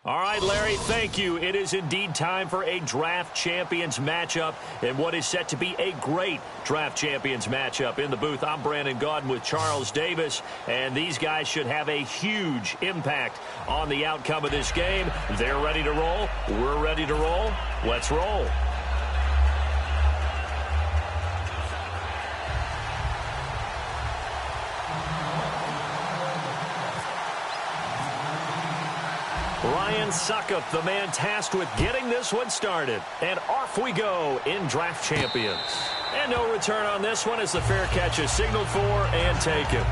All right, Larry, thank you. It is indeed time for a Draft Champions matchup and what is set to be a great Draft Champions matchup. In the booth, I'm Brandon Gaudin with Charles Davis, and these guys should have a huge impact on the outcome of this game. They're ready to roll. We're ready to roll. Let's roll. Ryan Suckup, the man tasked with getting this one started. And off we go in Draft Champions. And no return on this one as the fair catch is signaled for and taken.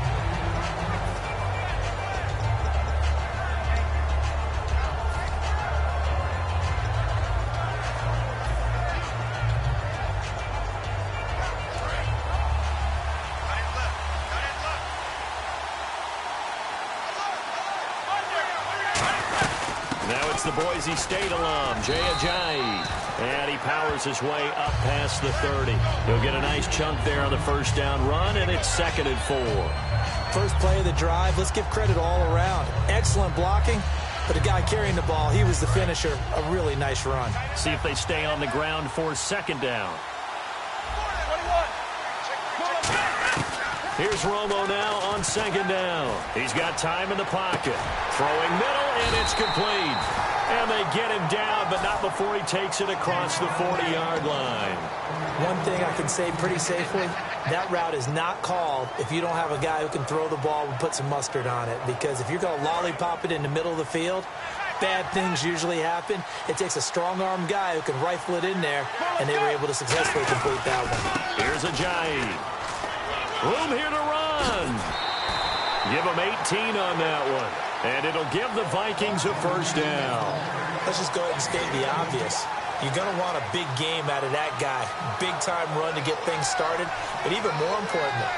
The Boise State alum, Jay Ajayi. And he powers his way up past the 30. He'll get a nice chunk there on the first down run, and it's 2nd and 4. First play of the drive, let's give credit all around. Excellent blocking, but the guy carrying the ball, he was the finisher. A really nice run. See if they stay on the ground for 2nd down. Here's Romo now on 2nd down. He's got time in the pocket. Throwing middle, and it's complete. And they get him down, but not before he takes it across the 40-yard line. One thing I can say pretty safely, that route is not called if you don't have a guy who can throw the ball and put some mustard on it. Because if you're going to lollipop it in the middle of the field, bad things usually happen. It takes a strong-arm guy who can rifle it in there, and they were able to successfully complete that one. Here's Ajayi. Room here to run. Give him 18 on that one. And it'll give the Vikings a first down. Let's just go ahead and state the obvious. You're going to want a big game out of that guy. Big-time run to get things started. But even more importantly,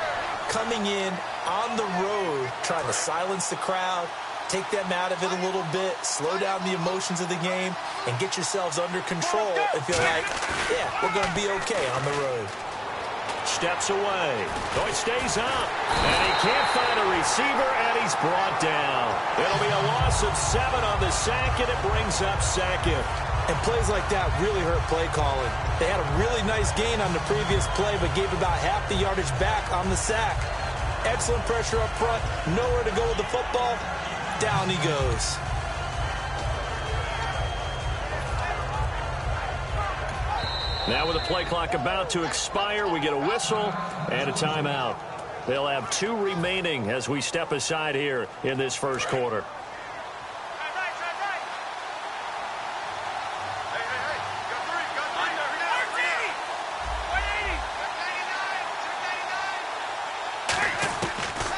coming in on the road, trying to silence the crowd, take them out of it a little bit, slow down the emotions of the game, and get yourselves under control and feel like, yeah, we're going to be okay on the road. Steps away. Oh, he stays up. And he can't find a receiver, and he's brought down. It'll be a loss of 7 on the sack, and it brings up 2nd. And plays like that really hurt play calling. They had a really nice gain on the previous play, but gave about half the yardage back on the sack. Excellent pressure up front. Nowhere to go with the football. Down he goes. Now with the play clock about to expire, we get a whistle and a timeout. They'll have 2 remaining as we step aside here in this first quarter.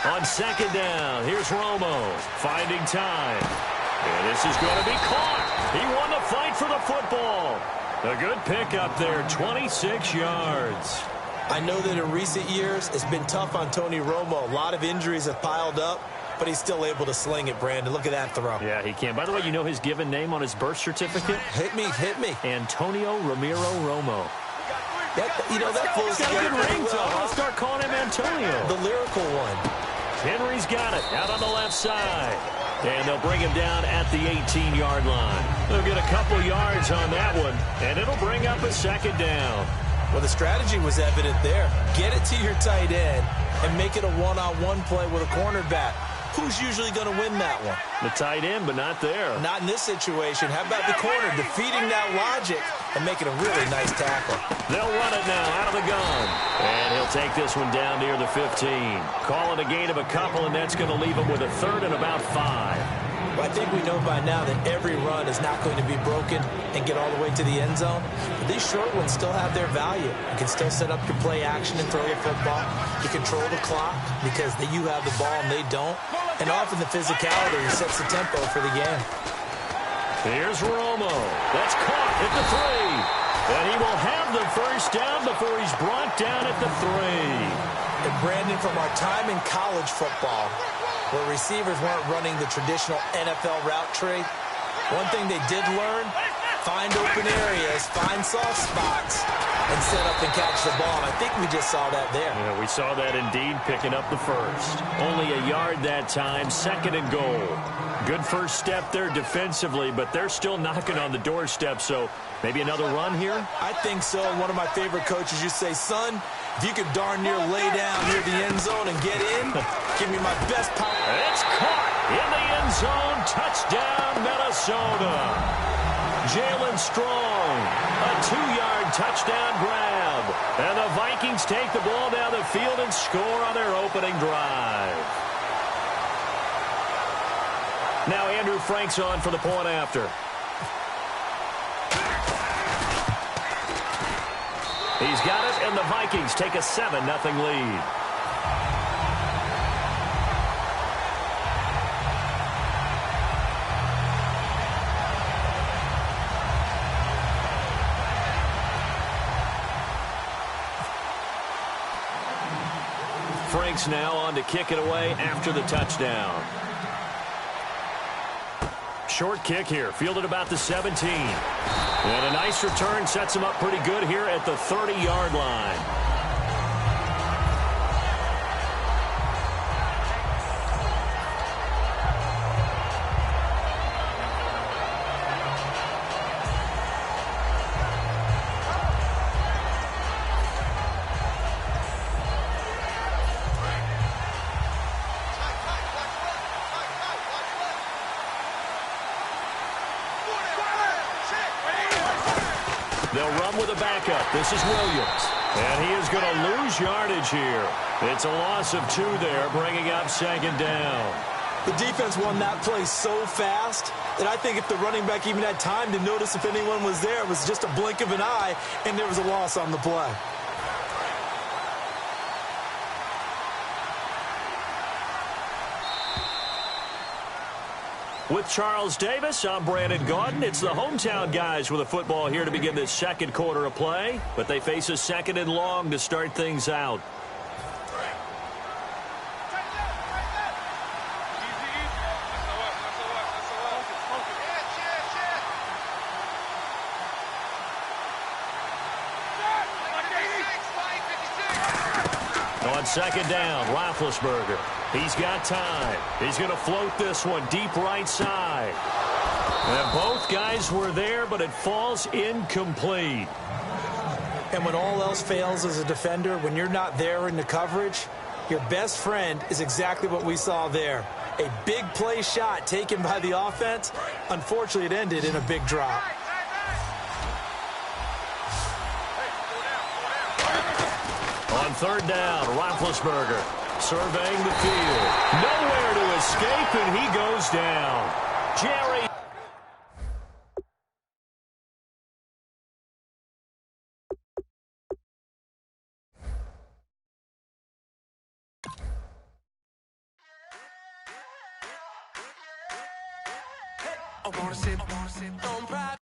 On 2nd down, here's Romo finding time. And this is going to be caught. He won the fight for the football. A good pickup there, 26 yards. I know that in recent years, it's been tough on Tony Romo. A lot of injuries have piled up, but he's still able to sling it, Brandon. Look at that throw. Yeah, he can. By the way, you know his given name on his birth certificate? Hit me. Antonio Ramiro Romo. That flows got a good ring to him. I'll start calling him Antonio. The lyrical one. Henry's got it out on the left side. And they'll bring him down at the 18-yard line. They'll get a couple yards on that one, and it'll bring up a 2nd down. Well, the strategy was evident there. Get it to your tight end and make it a one-on-one play with a cornerback. Who's usually going to win that one? The tight end, but not there. Not in this situation. How about the corner defeating that logic and making a really nice tackle? They'll run it now out of the gun. And he'll take this one down near the 15. Call it a gain of a couple, and that's going to leave him with a 3rd and about 5. Well, I think we know by now that every run is not going to be broken and get all the way to the end zone. But these short ones still have their value. You can still set up your play action and throw the football. You control the clock because you have the ball and they don't. And often the physicality sets the tempo for the game. Here's Romo. That's caught at the 3. And he will have the first down before he's brought down at the 3. And Brandon, from our time in college football, where receivers weren't running the traditional NFL route tree, one thing they did learn, find open areas, find soft spots, and set up and catch the ball. And I think we just saw that there. Yeah, we saw that indeed, picking up the first. Only a yard that time, 2nd and goal. Good first step there defensively, but they're still knocking on the doorstep, so maybe another run here? I think so. One of my favorite coaches used to say, son, if you could darn near lay down near the end zone and get in, give me my best power. It's caught in the end zone. Touchdown, Minnesota. Jalen Strong, a 2-yard touchdown grab. And the Vikings take the ball down the field and score on their opening drive. Now Andrew Frank's on for the point after. He's got it, and the Vikings take a 7-0 lead. Frank's now on to kick it away after the touchdown. Short kick here, fielded about the 17. And a nice return sets him up pretty good here at the 30-yard line. They'll run with a backup. This is Williams. And he is going to lose yardage here. It's a loss of 2 there, bringing up 2nd down. The defense won that play so fast that I think if the running back even had time to notice if anyone was there, it was just a blink of an eye, and there was a loss on the play. With Charles Davis, I'm Brandon Gaudin. It's the hometown guys with the football here to begin this second quarter of play, but they face a 2nd and long to start things out. On 2nd down, Roethlisberger. He's got time. He's going to float this one deep right side. And both guys were there, but it falls incomplete. And when all else fails as a defender, when you're not there in the coverage, your best friend is exactly what we saw there. A big play shot taken by the offense. Unfortunately, it ended in a big drop. On 3rd down, Roethlisberger surveying the field. Nowhere to escape, and he goes down. Jerry. I wanna sip on pride.